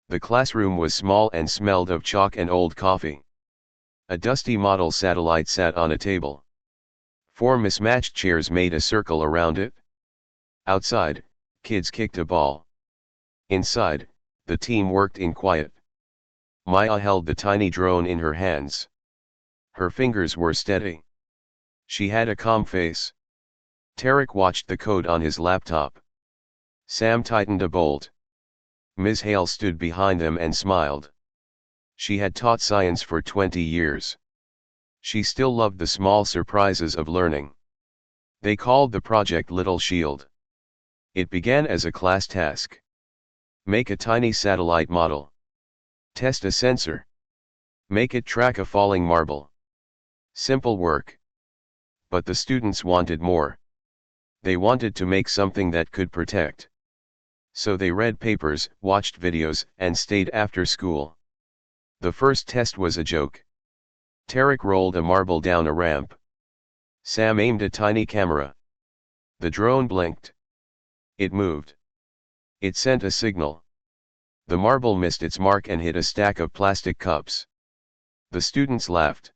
The classroom was small and smelled of chalk and old coffee. A dusty model satellite sat on a table. 4 mismatched chairs made a circle around it. Outside, kids kicked a ball. Inside, the team worked in quiet. Maya held the tiny drone in her hands. Her fingers were steady. She had a calm face. Tarek watched the code on his laptop. Sam tightened a bolt. Ms. Hale stood behind them and smiled. She had taught science for 20 years. She still loved the small surprises of learning. They called the project Little Shield. It began as a class task. Make a tiny satellite model. Test a sensor. Make it track a falling marble. Simple work. But the students wanted more. They wanted to make something that could protect. So they read papers, watched videos, and stayed after school. The first test was a joke. Tarek rolled a marble down a ramp. Sam aimed a tiny camera. The drone blinked. It moved. It sent a signal. The marble missed its mark and hit a stack of plastic cups. The students laughed.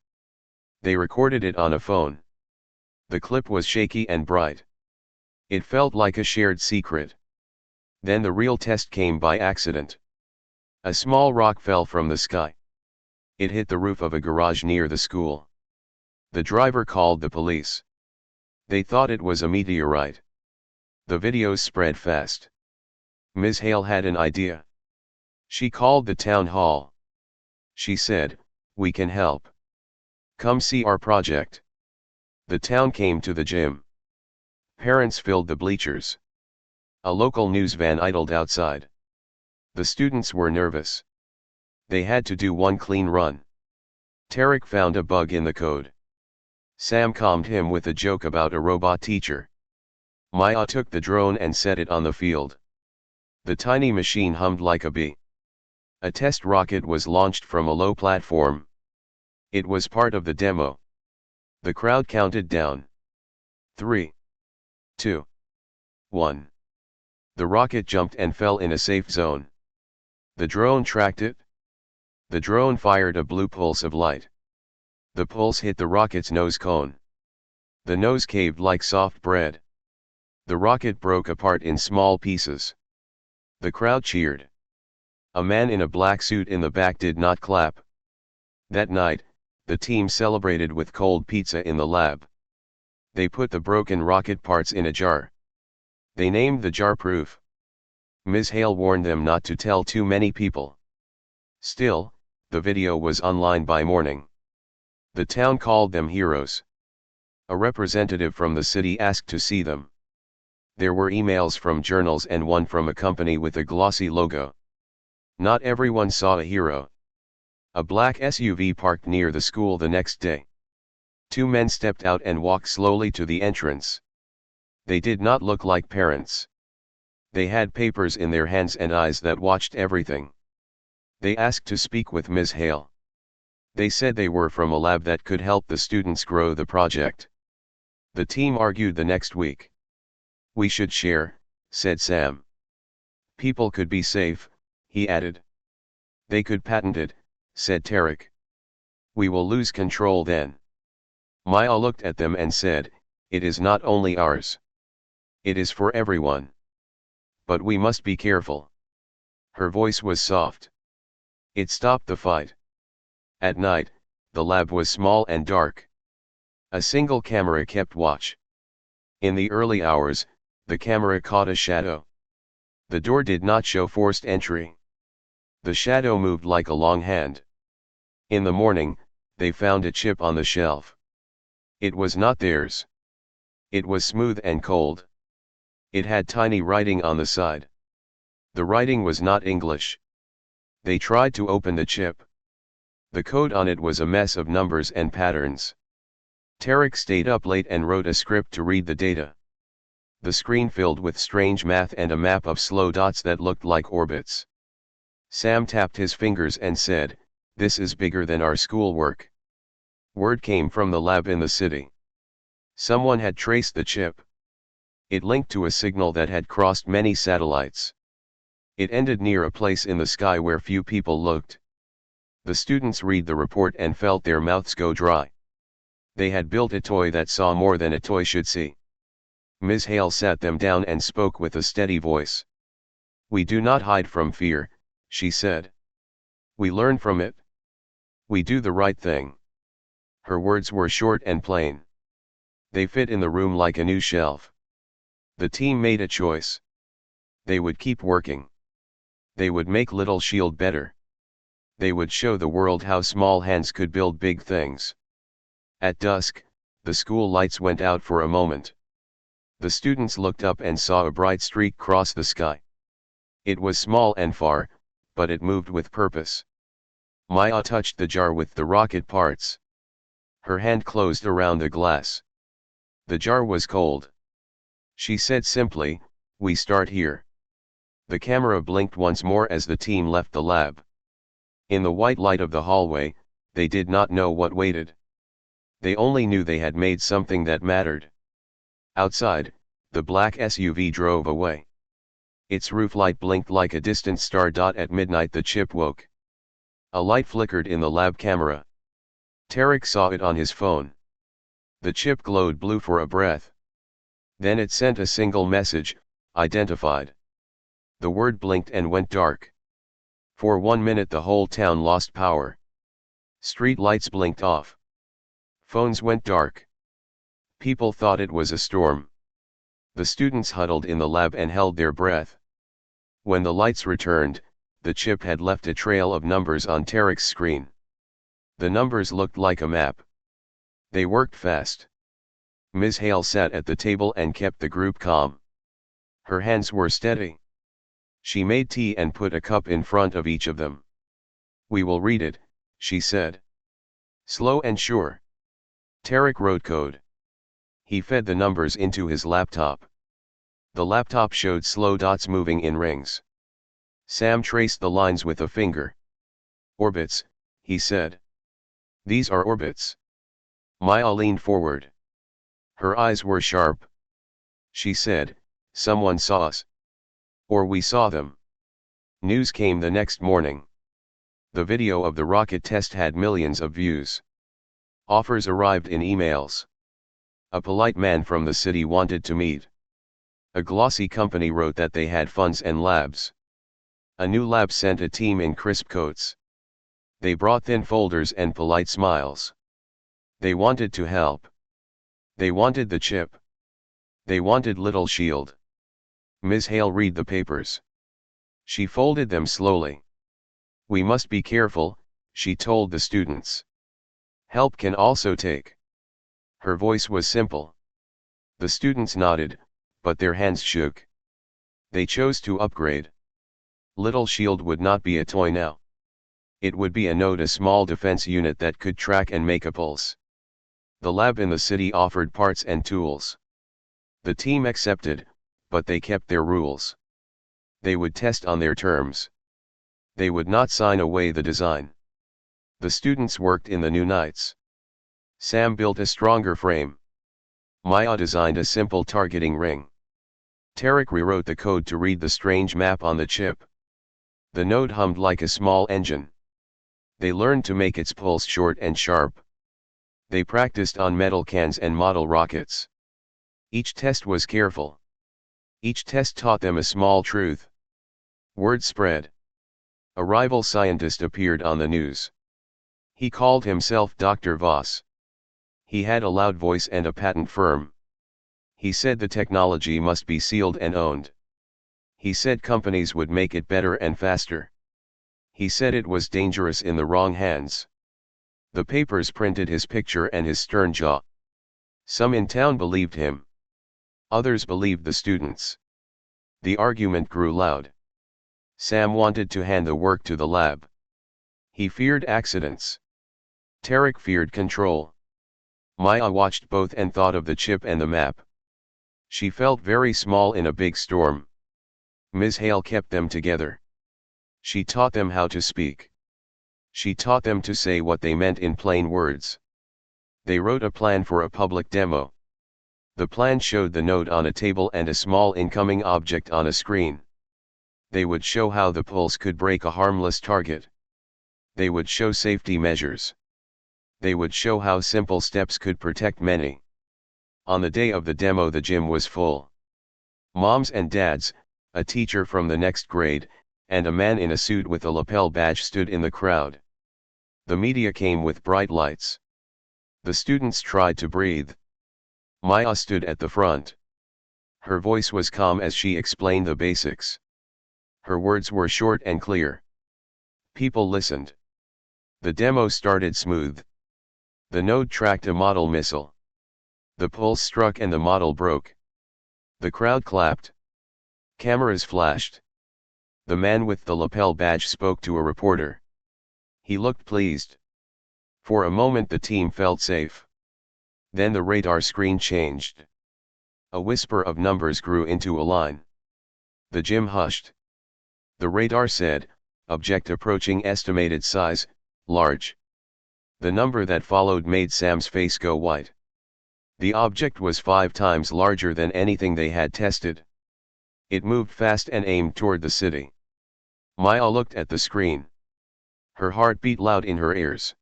They recorded it on a phone. The clip was shaky and bright. It felt like a shared secret. Then the real test came by accident. A small rock fell from the sky. It hit the roof of a garage near the school. The driver called the police. They thought it was a meteorite. The videos spread fast. Ms. Hale had an idea. She called the town hall. She said, "We can help. Come see our project." The town came to the gym. Parents filled the bleachers. A local news van idled outside. The students were nervous. They had to do one clean run. Tarek found a bug in the code. Sam calmed him with a joke about a robot teacher. Maya took the drone and set it on the field. The tiny machine hummed like a bee. A test rocket was launched from a low platform. It was part of the demo. The crowd counted down. 3, 2, 1. The rocket jumped and fell in a safe zone. The drone tracked it. The drone fired a blue pulse of light. The pulse hit the rocket's nose cone. The nose caved like soft bread. The rocket broke apart in small pieces. The crowd cheered. A man in a black suit in the back did not clap. That night, the team celebrated with cold pizza in the lab. They put the broken rocket parts in a jar. They named the jar Proof. Ms. Hale warned them not to tell too many people. Still, the video was online by morning. The town called them heroes. A representative from the city asked to see them. There were emails from journals and one from a company with a glossy logo. Not everyone saw a hero. A black SUV parked near the school the next day. 2 men stepped out and walked slowly to the entrance. They did not look like parents. They had papers in their hands and eyes that watched everything. They asked to speak with Ms. Hale. They said they were from a lab that could help the students grow the project. The team argued the next week. "We should share," said Sam. "People could be safe," he added. "They could patent it," said Tarek. "We will lose control then." Maya looked at them and said, "It is not only ours. It is for everyone. But we must be careful." Her voice was soft. It stopped the fight. At night, the lab was small and dark. A single camera kept watch. In the early hours, the camera caught a shadow. The door did not show forced entry. The shadow moved like a long hand. In the morning, they found a chip on the shelf. It was not theirs. It was smooth and cold. It had tiny writing on the side. The writing was not English. They tried to open the chip. The code on it was a mess of numbers and patterns. Tarek stayed up late and wrote a script to read the data. The screen filled with strange math and a map of slow dots that looked like orbits. Sam tapped his fingers and said, "This is bigger than our schoolwork." Word came from the lab in the city. Someone had traced the chip. It linked to a signal that had crossed many satellites. It ended near a place in the sky where few people looked. The students read the report and felt their mouths go dry. They had built a toy that saw more than a toy should see. Ms. Hale sat them down and spoke with a steady voice. "We do not hide from fear," she said. "We learn from it. We do the right thing." Her words were short and plain. They fit in the room like a new shelf. The team made a choice. They would keep working. They would make Little Shield better. They would show the world how small hands could build big things. At dusk, the school lights went out for a moment. The students looked up and saw a bright streak cross the sky. It was small and far, but it moved with purpose. Maya touched the jar with the rocket parts. Her hand closed around the glass. The jar was cold. She said simply, "We start here." The camera blinked once more as the team left the lab. In the white light of the hallway, they did not know what waited. They only knew they had made something that mattered. Outside, the black SUV drove away. Its roof light blinked like a distant star. At midnight the chip woke. A light flickered in the lab camera. Tarek saw it on his phone. The chip glowed blue for a breath. Then it sent a single message, "Identified." The word blinked and went dark. For 1 minute the whole town lost power. Street lights blinked off. Phones went dark. People thought it was a storm. The students huddled in the lab and held their breath. When the lights returned, the chip had left a trail of numbers on Tarek's screen. The numbers looked like a map. They worked fast. Ms. Hale sat at the table and kept the group calm. Her hands were steady. She made tea and put a cup in front of each of them. "We will read it," she said. Slow and sure. Tarek wrote code. He fed the numbers into his laptop. The laptop showed slow dots moving in rings. Sam traced the lines with a finger. "Orbits," he said. "These are orbits." Maya leaned forward. Her eyes were sharp. She said, "Someone saw us. Or we saw them." News came the next morning. The video of the rocket test had millions of views. Offers arrived in emails. A polite man from the city wanted to meet. A glossy company wrote that they had funds and labs. A new lab sent a team in crisp coats. They brought thin folders and polite smiles. They wanted to help. They wanted the chip. They wanted Little Shield. Ms. Hale read the papers. She folded them slowly. "We must be careful," she told the students. "Help can also take." Her voice was simple. The students nodded, but their hands shook. They chose to upgrade. Little Shield would not be a toy now. It would be a node, a small defense unit that could track and make a pulse. The lab in the city offered parts and tools. The team accepted, but they kept their rules. They would test on their terms. They would not sign away the design. The students worked in the new nights. Sam built a stronger frame. Maya designed a simple targeting ring. Tarek rewrote the code to read the strange map on the chip. The node hummed like a small engine. They learned to make its pulse short and sharp. They practiced on metal cans and model rockets. Each test was careful. Each test taught them a small truth. Word spread. A rival scientist appeared on the news. He called himself Dr. Voss. He had a loud voice and a patent firm. He said the technology must be sealed and owned. He said companies would make it better and faster. He said it was dangerous in the wrong hands. The papers printed his picture and his stern jaw. Some in town believed him. Others believed the students. The argument grew loud. Sam wanted to hand the work to the lab. He feared accidents. Tarek feared control. Maya watched both and thought of the chip and the map. She felt very small in a big storm. Ms. Hale kept them together. She taught them how to speak. She taught them to say what they meant in plain words. They wrote a plan for a public demo. The plan showed the node on a table and a small incoming object on a screen. They would show how the pulse could break a harmless target. They would show safety measures. They would show how simple steps could protect many. On the day of the demo, the gym was full. Moms and dads, a teacher from the next grade, and a man in a suit with a lapel badge stood in the crowd. The media came with bright lights. The students tried to breathe. Maya stood at the front. Her voice was calm as she explained the basics. Her words were short and clear. People listened. The demo started smooth. The node tracked a model missile. The pulse struck and the model broke. The crowd clapped. Cameras flashed. The man with the lapel badge spoke to a reporter. He looked pleased. For a moment the team felt safe. Then the radar screen changed. A whisper of numbers grew into a line. The gym hushed. The radar said, "Object approaching estimated size, large." The number that followed made Sam's face go white. The object was 5 times larger than anything they had tested. It moved fast and aimed toward the city. Maya looked at the screen. Her heart beat loud in her ears.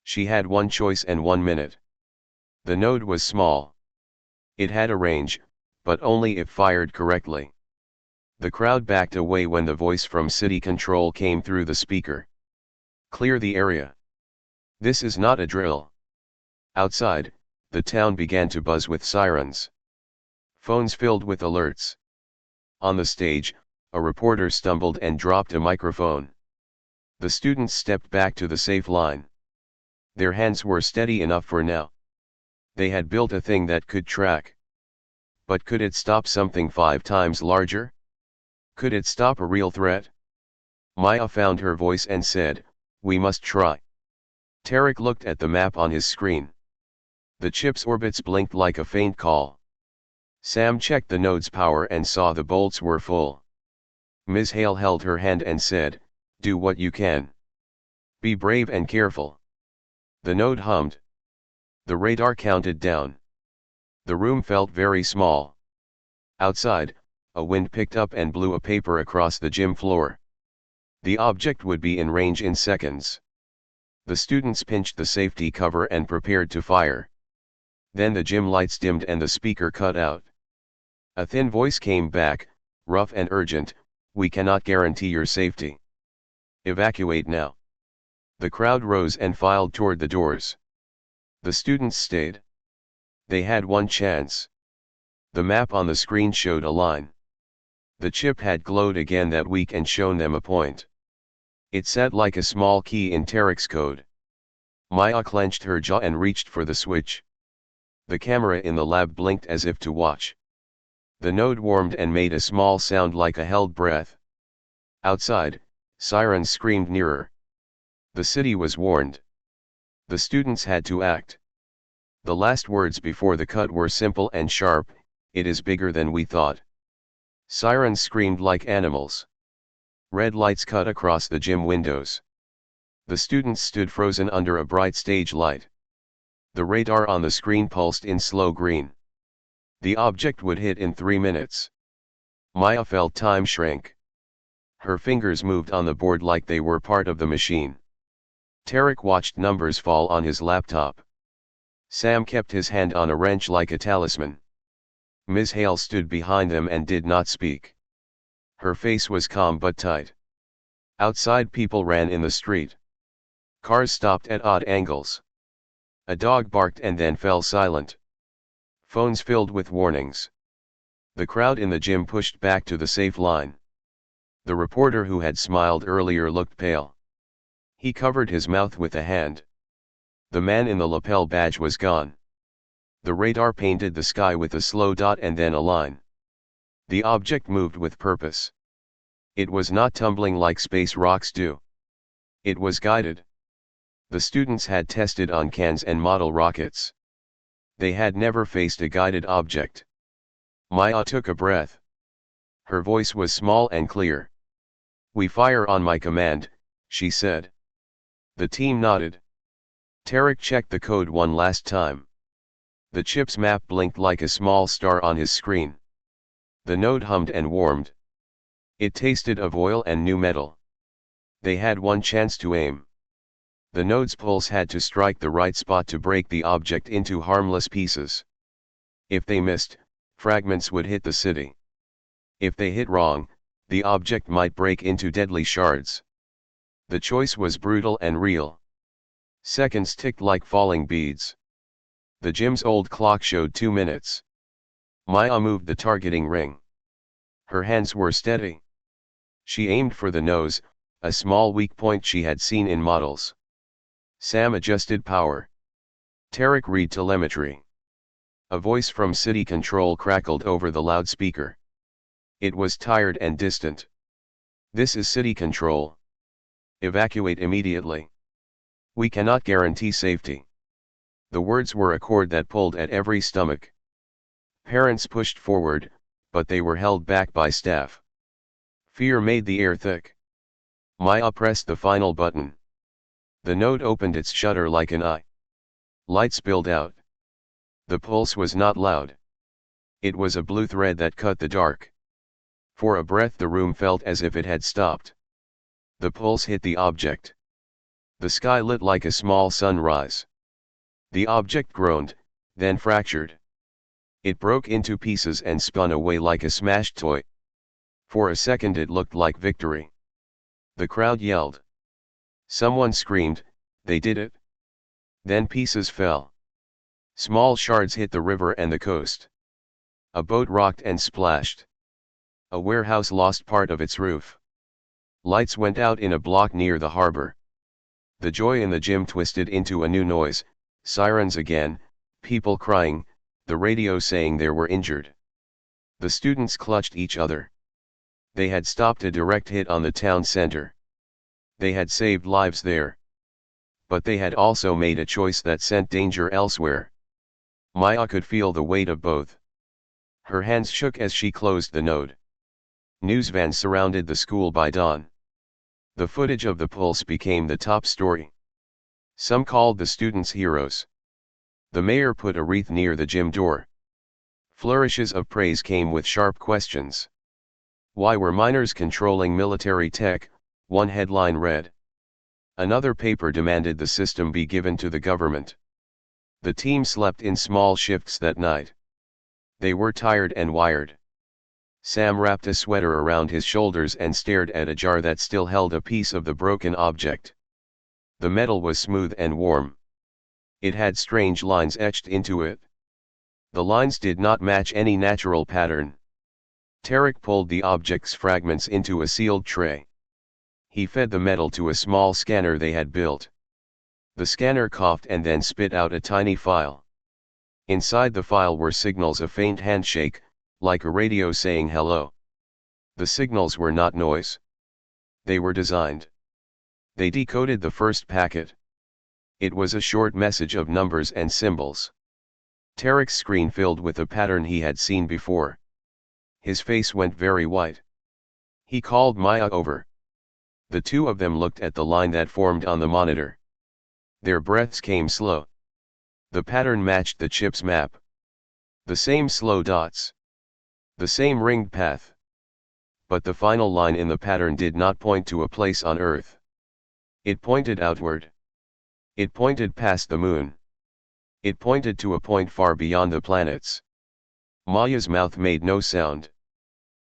She had one choice and 1 minute. The node was small. It had a range, but only if fired correctly. The crowd backed away when the voice from city control came through the speaker. "Clear the area. This is not a drill." Outside, the town began to buzz with sirens. Phones filled with alerts. On the stage, a reporter stumbled and dropped a microphone. The students stepped back to the safe line. Their hands were steady enough for now. They had built a thing that could track. But could it stop something 5 times larger? Could it stop a real threat? Maya found her voice and said, "We must try." Tarek looked at the map on his screen. The chip's orbits blinked like a faint call. Sam checked the node's power and saw the bolts were full. Ms. Hale held her hand and said, "Do what you can. Be brave and careful." The node hummed. The radar counted down. The room felt very small. Outside, a wind picked up and blew a paper across the gym floor. The object would be in range in seconds. The students pinched the safety cover and prepared to fire. Then the gym lights dimmed and the speaker cut out. A thin voice came back, rough and urgent, "We cannot guarantee your safety. Evacuate now." The crowd rose and filed toward the doors. The students stayed. They had one chance. The map on the screen showed a line. The chip had glowed again that week and shown them a point. It sat like a small key in Tarek's code. Maya clenched her jaw and reached for the switch. The camera in the lab blinked as if to watch. The node warmed and made a small sound like a held breath. Outside, sirens screamed nearer. The city was warned. The students had to act. The last words before the cut were simple and sharp, "It is bigger than we thought." Sirens screamed like animals. Red lights cut across the gym windows. The students stood frozen under a bright stage light. The radar on the screen pulsed in slow green. The object would hit in 3 minutes. Maya felt time shrink. Her fingers moved on the board like they were part of the machine. Tarek watched numbers fall on his laptop. Sam kept his hand on a wrench like a talisman. Ms. Hale stood behind them and did not speak. Her face was calm but tight. Outside, people ran in the street. Cars stopped at odd angles. A dog barked and then fell silent. Phones filled with warnings. The crowd in the gym pushed back to the safe line. The reporter who had smiled earlier looked pale. He covered his mouth with a hand. The man in the lapel badge was gone. The radar painted the sky with a slow dot and then a line. The object moved with purpose. It was not tumbling like space rocks do. It was guided. The students had tested on cans and model rockets. They had never faced a guided object. Maya took a breath. Her voice was small and clear. "We fire on my command," she said. The team nodded. Tarek checked the code one last time. The chip's map blinked like a small star on his screen. The node hummed and warmed. It tasted of oil and new metal. They had one chance to aim. The node's pulse had to strike the right spot to break the object into harmless pieces. If they missed, fragments would hit the city. If they hit wrong, the object might break into deadly shards. The choice was brutal and real. Seconds ticked like falling beads. The gym's old clock showed 2 minutes. Maya moved the targeting ring. Her hands were steady. She aimed for the nose, a small weak point she had seen in models. Sam adjusted power. Tarek read telemetry. A voice from city control crackled over the loudspeaker. It was tired and distant. "This is city control. Evacuate immediately. We cannot guarantee safety." The words were a cord that pulled at every stomach. Parents pushed forward, but they were held back by staff. Fear made the air thick. Maya pressed the final button. The node opened its shutter like an eye. Light spilled out. The pulse was not loud. It was a blue thread that cut the dark. For a breath the room felt as if it had stopped. The pulse hit the object. The sky lit like a small sunrise. The object groaned, then fractured. It broke into pieces and spun away like a smashed toy. For a second it looked like victory. The crowd yelled. Someone screamed, "They did it!" Then pieces fell. Small shards hit the river and the coast. A boat rocked and splashed. A warehouse lost part of its roof. Lights went out in a block near the harbor. The joy in the gym twisted into a new noise, sirens again, people crying, the radio saying there were injured. The students clutched each other. They had stopped a direct hit on the town center. They had saved lives there. But they had also made a choice that sent danger elsewhere. Maya could feel the weight of both. Her hands shook as she closed the node. News vans surrounded the school by dawn. The footage of the pulse became the top story. Some called the students heroes. The mayor put a wreath near the gym door. Flourishes of praise came with sharp questions. Why were minors controlling military tech? One headline read. Another paper demanded the system be given to the government. The team slept in small shifts that night. They were tired and wired. Sam wrapped a sweater around his shoulders and stared at a jar that still held a piece of the broken object. The metal was smooth and warm. It had strange lines etched into it. The lines did not match any natural pattern. Tarek pulled the object's fragments into a sealed tray. He fed the metal to a small scanner they had built. The scanner coughed and then spit out a tiny file. Inside the file were signals, a faint handshake, like a radio saying hello. The signals were not noise. They were designed. They decoded the first packet. It was a short message of numbers and symbols. Tarek's screen filled with a pattern he had seen before. His face went very white. He called Maya over. The two of them looked at the line that formed on the monitor. Their breaths came slow. The pattern matched the chip's map. The same slow dots. The same ringed path. But the final line in the pattern did not point to a place on Earth. It pointed outward. It pointed past the moon. It pointed to a point far beyond the planets. Maya's mouth made no sound.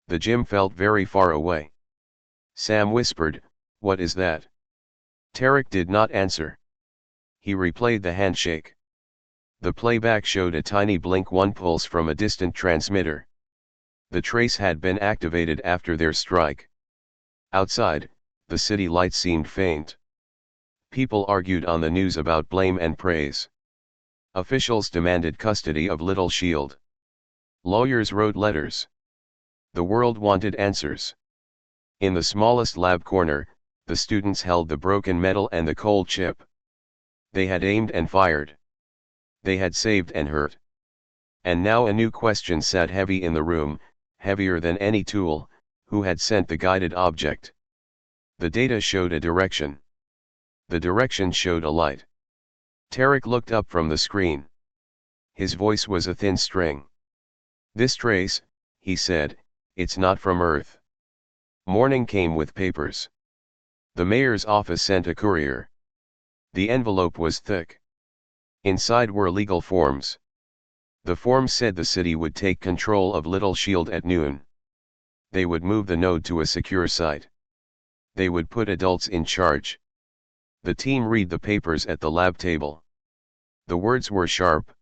The gym felt very far away. Sam whispered, "What is that?" Tarek did not answer. He replayed the handshake. The playback showed a tiny blink, one pulse from a distant transmitter. The trace had been activated after their strike. Outside, the city lights seemed faint. People argued on the news about blame and praise. Officials demanded custody of Little Shield. Lawyers wrote letters. The world wanted answers. In the smallest lab corner, the students held the broken metal and the cold chip. They had aimed and fired. They had saved and hurt. And now a new question sat heavy in the room, heavier than any tool. Who had sent the guided object? The data showed a direction. The direction showed a light. Tarek looked up from the screen. His voice was a thin string. "This trace," he said, "it's not from Earth. Morning came with papers. The mayor's office sent a courier. The envelope was thick. Inside were legal forms. The forms said the city would take control of Little Shield at noon. They would move the node to a secure site. They would put adults in charge. The team read the papers at the lab table. The words were sharp.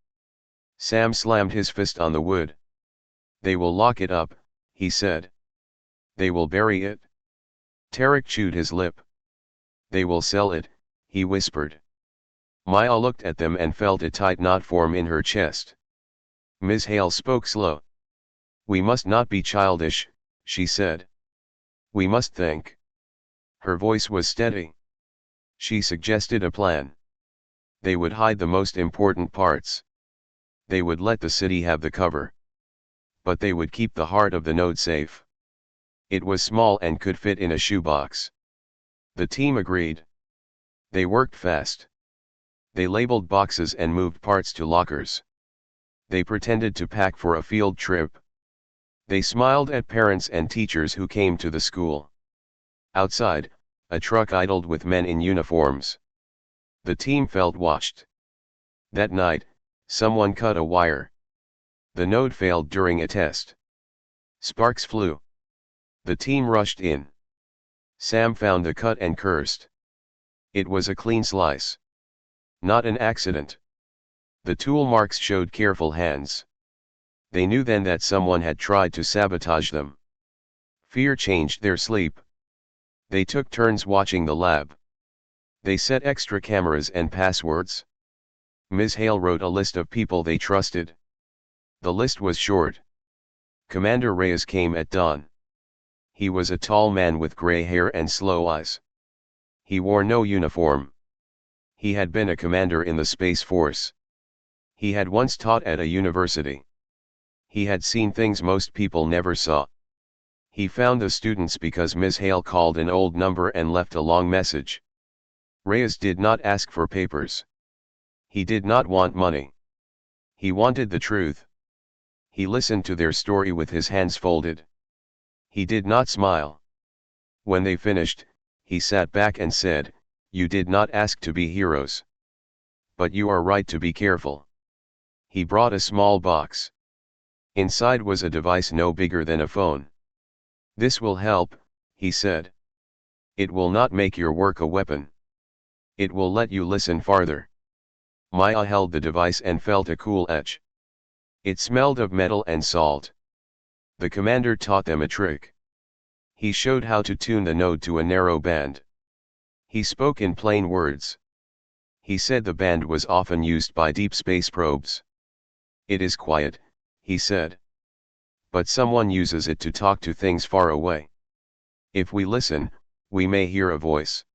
Sam slammed his fist on the wood. They will lock it up, he said. They will bury it. Tarek chewed his lip. They will sell it, he whispered. Maya looked at them and felt a tight knot form in her chest. Ms. Hale spoke slow. We must not be childish, she said. We must think. Her voice was steady. She suggested a plan. They would hide the most important parts. They would let the city have the cover. But they would keep the heart of the node safe. It was small and could fit in a shoebox. The team agreed. They worked fast. They labeled boxes and moved parts to lockers. They pretended to pack for a field trip. They smiled at parents and teachers who came to the school. Outside, a truck idled with men in uniforms. The team felt watched. That night, someone cut a wire. The node failed during a test. Sparks flew. The team rushed in. Sam found the cut and cursed. It was a clean slice. Not an accident. The tool marks showed careful hands. They knew then that someone had tried to sabotage them. Fear changed their sleep. They took turns watching the lab. They set extra cameras and passwords. Ms. Hale wrote a list of people they trusted. The list was short. Commander Reyes came at dawn. He was a tall man with gray hair and slow eyes. He wore no uniform. He had been a commander in the Space Force. He had once taught at a university. He had seen things most people never saw. He found the students because Ms. Hale called an old number and left a long message. Reyes did not ask for papers. He did not want money. He wanted the truth. He listened to their story with his hands folded. He did not smile. When they finished, he sat back and said, "You did not ask to be heroes. But you are right to be careful." He brought a small box. Inside was a device no bigger than a phone. "This will help," he said. "It will not make your work a weapon. It will let you listen farther." Maya held the device and felt a cool edge. It smelled of metal and salt. The commander taught them a trick. He showed how to tune the node to a narrow band. He spoke in plain words. He said the band was often used by deep space probes. "It is quiet," he said. "But someone uses it to talk to things far away. If we listen, we may hear a voice."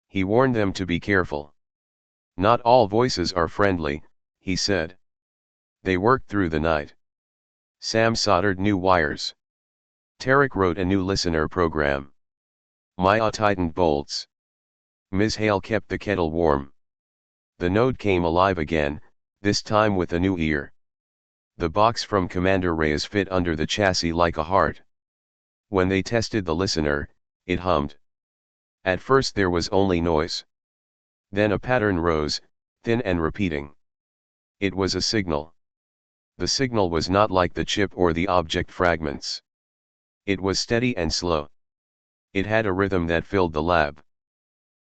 He warned them to be careful. "Not all voices are friendly," he said. They worked through the night. Sam soldered new wires. Tarek wrote a new listener program. Maya tightened bolts. Ms. Hale kept the kettle warm. The node came alive again, this time with a new ear. The box from Commander Reyes fit under the chassis like a heart. When they tested the listener, it hummed. At first there was only noise. Then a pattern rose, thin and repeating. It was a signal. The signal was not like the chip or the object fragments. It was steady and slow. It had a rhythm that filled the lab.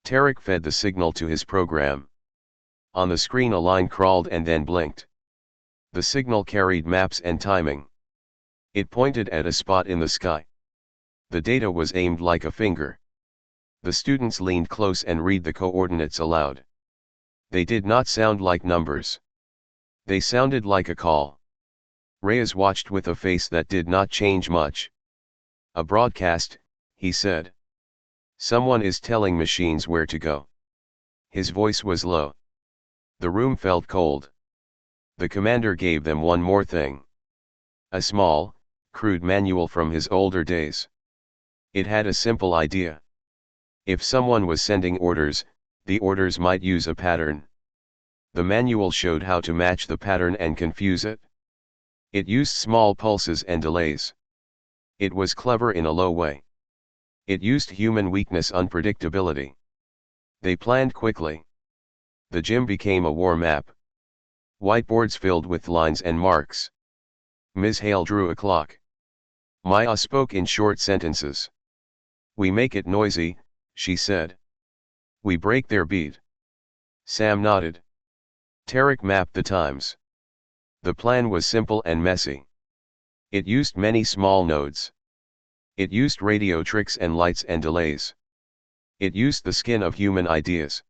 Tarek fed the signal to his program. On the screen a line crawled and then blinked. The signal carried maps and timing. It pointed at a spot in the sky. The data was aimed like a finger. The students leaned close and read the coordinates aloud. They did not sound like numbers. They sounded like a call. Reyes watched with a face that did not change much. "A broadcast," he said. "Someone is telling machines where to go." His voice was low. The room felt cold. The commander gave them one more thing. A small, crude manual from his older days. It had a simple idea. If someone was sending orders, the orders might use a pattern. The manual showed how to match the pattern and confuse it. It used small pulses and delays. It was clever in a low way. It used human weakness, unpredictability. They planned quickly. The gym became a war map. Whiteboards filled with lines and marks. Ms. Hale drew a clock. Maya spoke in short sentences. We make it noisy, she said. We break their beat. Sam nodded. Tarek mapped the times. The plan was simple and messy. It used many small nodes. It used radio tricks and lights and delays. It used the skin of human ideas.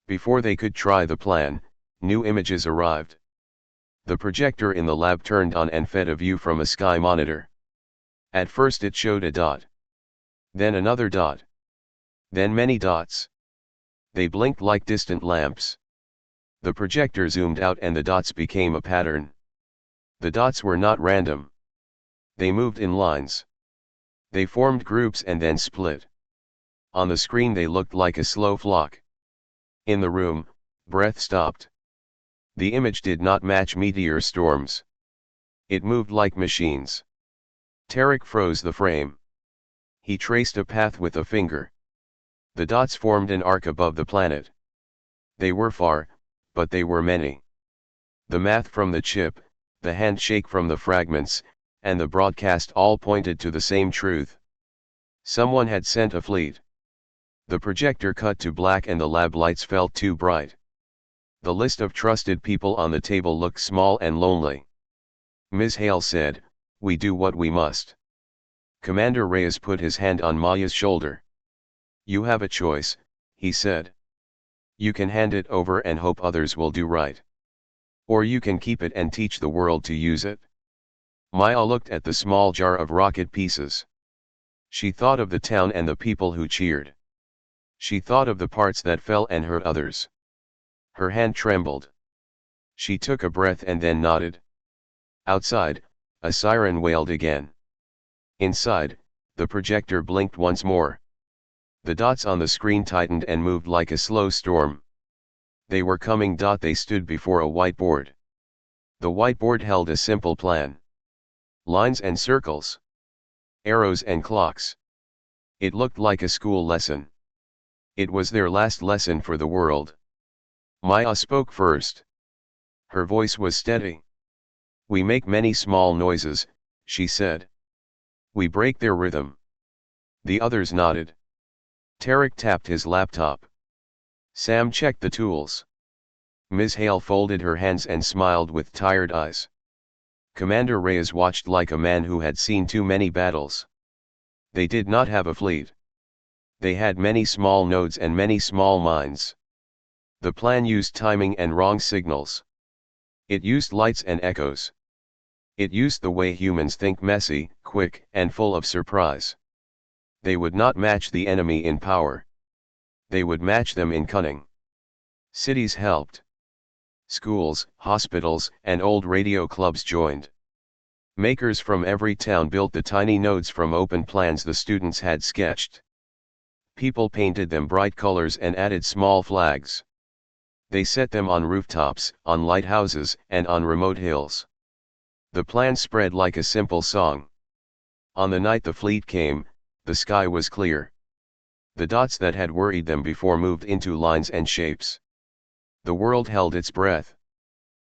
Before they could try the plan, new images arrived. The projector in the lab turned on and fed a view from a sky monitor. At first it showed a dot. Then another dot. Then many dots. They blinked like distant lamps. The projector zoomed out and the dots became a pattern. The dots were not random. They moved in lines. They formed groups and then split. On the screen they looked like a slow flock. In the room, breath stopped. The image did not match meteor storms. It moved like machines. Tarek froze the frame. He traced a path with a finger. The dots formed an arc above the planet. They were far, but they were many. The math from the chip, the handshake from the fragments, and the broadcast all pointed to the same truth. Someone had sent a fleet. The projector cut to black and the lab lights felt too bright. The list of trusted people on the table looked small and lonely. Ms. Hale said, "We do what we must." Commander Reyes put his hand on Maya's shoulder. "You have a choice," he said. "You can hand it over and hope others will do right. Or you can keep it and teach the world to use it." Maya looked at the small jar of rocket pieces. She thought of the town and the people who cheered. She thought of the parts that fell and hurt others. Her hand trembled. She took a breath and then nodded. Outside, a siren wailed again. Inside, the projector blinked once more. The dots on the screen tightened and moved like a slow storm. They were coming. They stood before a whiteboard. The whiteboard held a simple plan. Lines and circles. Arrows and clocks. It looked like a school lesson. It was their last lesson for the world. Maya spoke first. Her voice was steady. "We make many small noises," she said. "We break their rhythm." The others nodded. Tarek tapped his laptop. Sam checked the tools. Ms. Hale folded her hands and smiled with tired eyes. Commander Reyes watched like a man who had seen too many battles. They did not have a fleet. They had many small nodes and many small minds. The plan used timing and wrong signals. It used lights and echoes. It used the way humans think, messy, quick, and full of surprise. They would not match the enemy in power. They would match them in cunning. Cities helped. Schools, hospitals, and old radio clubs joined. Makers from every town built the tiny nodes from open plans the students had sketched. People painted them bright colors and added small flags. They set them on rooftops, on lighthouses, and on remote hills. The plan spread like a simple song. On the night the fleet came, the sky was clear. The dots that had worried them before moved into lines and shapes. The world held its breath.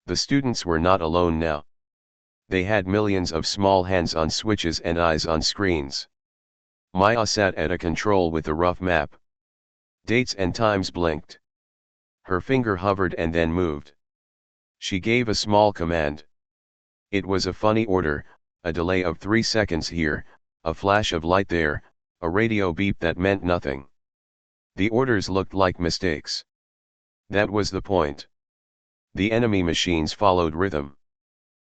The students were not alone now. They had millions of small hands on switches and eyes on screens. Maya sat at a control with a rough map. Dates and times blinked. Her finger hovered and then moved. She gave a small command. It was a funny order, a delay of 3 seconds here, a flash of light there, a radio beep that meant nothing. The orders looked like mistakes. That was the point. The enemy machines followed rhythm.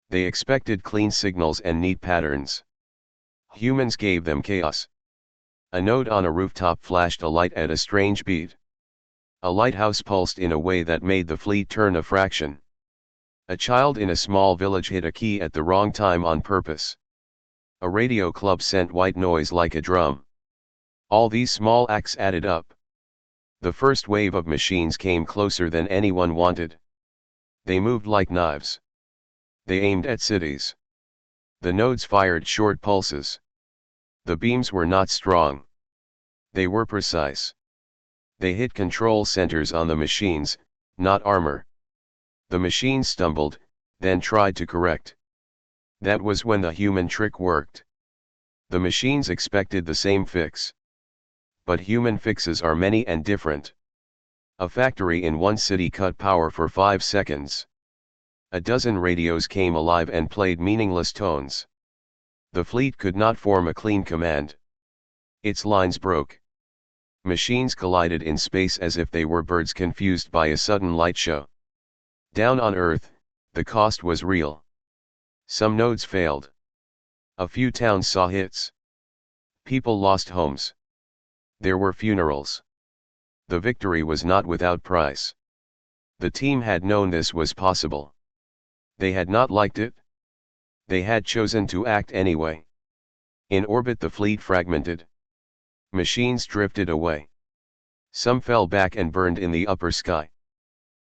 They expected clean signals and neat patterns. Humans gave them chaos. A node on a rooftop flashed a light at a strange beat. A lighthouse pulsed in a way that made the fleet turn a fraction. A child in a small village hit a key at the wrong time on purpose. A radio club sent white noise like a drum. All these small acts added up. The first wave of machines came closer than anyone wanted. They moved like knives. They aimed at cities. The nodes fired short pulses. The beams were not strong. They were precise. They hit control centers on the machines, not armor. The machines stumbled, then tried to correct. That was when the human trick worked. The machines expected the same fix. But human fixes are many and different. A factory in one city cut power for 5 seconds. A dozen radios came alive and played meaningless tones. The fleet could not form a clean command. Its lines broke. Machines collided in space as if they were birds confused by a sudden light show. Down on Earth, the cost was real. Some nodes failed. A few towns saw hits. People lost homes. There were funerals. The victory was not without price. The team had known this was possible. They had not liked it. They had chosen to act anyway. In orbit the fleet fragmented. Machines drifted away. Some fell back and burned in the upper sky.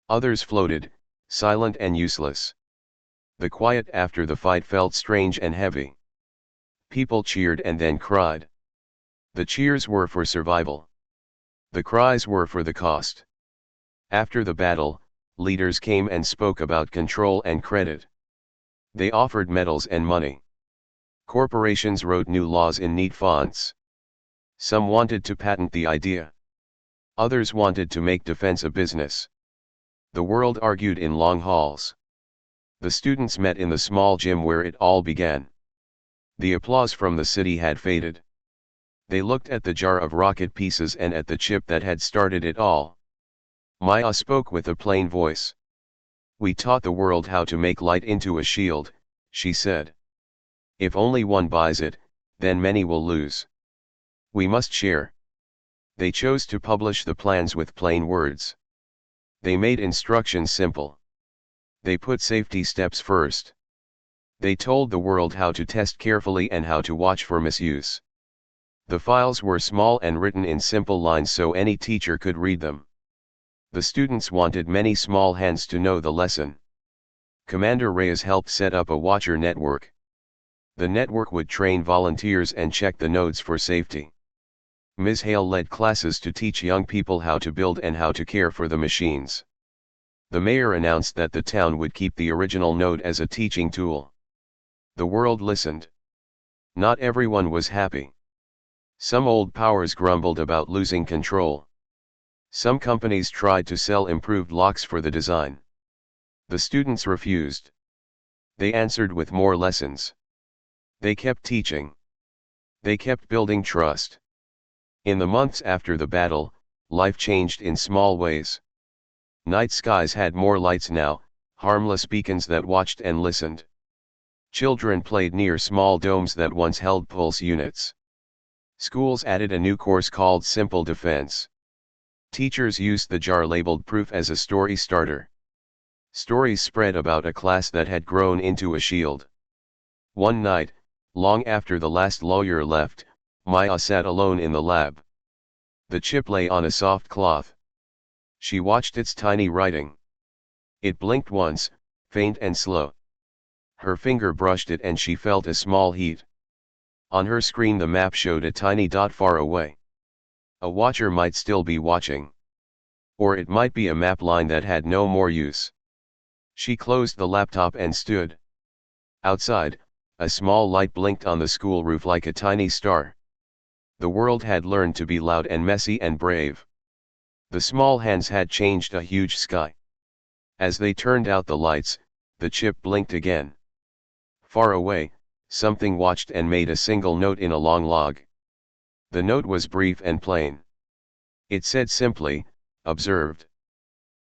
Others floated, silent and useless. The quiet after the fight felt strange and heavy. People cheered and then cried. The cheers were for survival. The cries were for the cost. After the battle, leaders came and spoke about control and credit. They offered medals and money. Corporations wrote new laws in neat fonts. Some wanted to patent the idea. Others wanted to make defense a business. The world argued in long halls. The students met in the small gym where it all began. The applause from the city had faded. They looked at the jar of rocket pieces and at the chip that had started it all. Maya spoke with a plain voice. "We taught the world how to make light into a shield," she said. "If only one buys it, then many will lose. We must share." They chose to publish the plans with plain words. They made instructions simple. They put safety steps first. They told the world how to test carefully and how to watch for misuse. The files were small and written in simple lines so any teacher could read them. The students wanted many small hands to know the lesson. Commander Reyes helped set up a watcher network. The network would train volunteers and check the nodes for safety. Ms. Hale led classes to teach young people how to build and how to care for the machines. The mayor announced that the town would keep the original node as a teaching tool. The world listened. Not everyone was happy. Some old powers grumbled about losing control. Some companies tried to sell improved locks for the design. The students refused. They answered with more lessons. They kept teaching. They kept building trust. In the months after the battle, life changed in small ways. Night skies had more lights now, harmless beacons that watched and listened. Children played near small domes that once held pulse units. Schools added a new course called Simple Defense. Teachers used the jar labeled Proof as a story starter. Stories spread about a class that had grown into a shield. One night, long after the last lawyer left, Maya sat alone in the lab. The chip lay on a soft cloth. She watched its tiny writing. It blinked once, faint and slow. Her finger brushed it and she felt a small heat. On her screen the map showed a tiny dot far away. A watcher might still be watching. Or it might be a map line that had no more use. She closed the laptop and stood. Outside, a small light blinked on the school roof like a tiny star. The world had learned to be loud and messy and brave. The small hands had changed a huge sky. As they turned out the lights, the chip blinked again. Far away, something watched and made a single note in a long log. The note was brief and plain. It said simply, "Observed."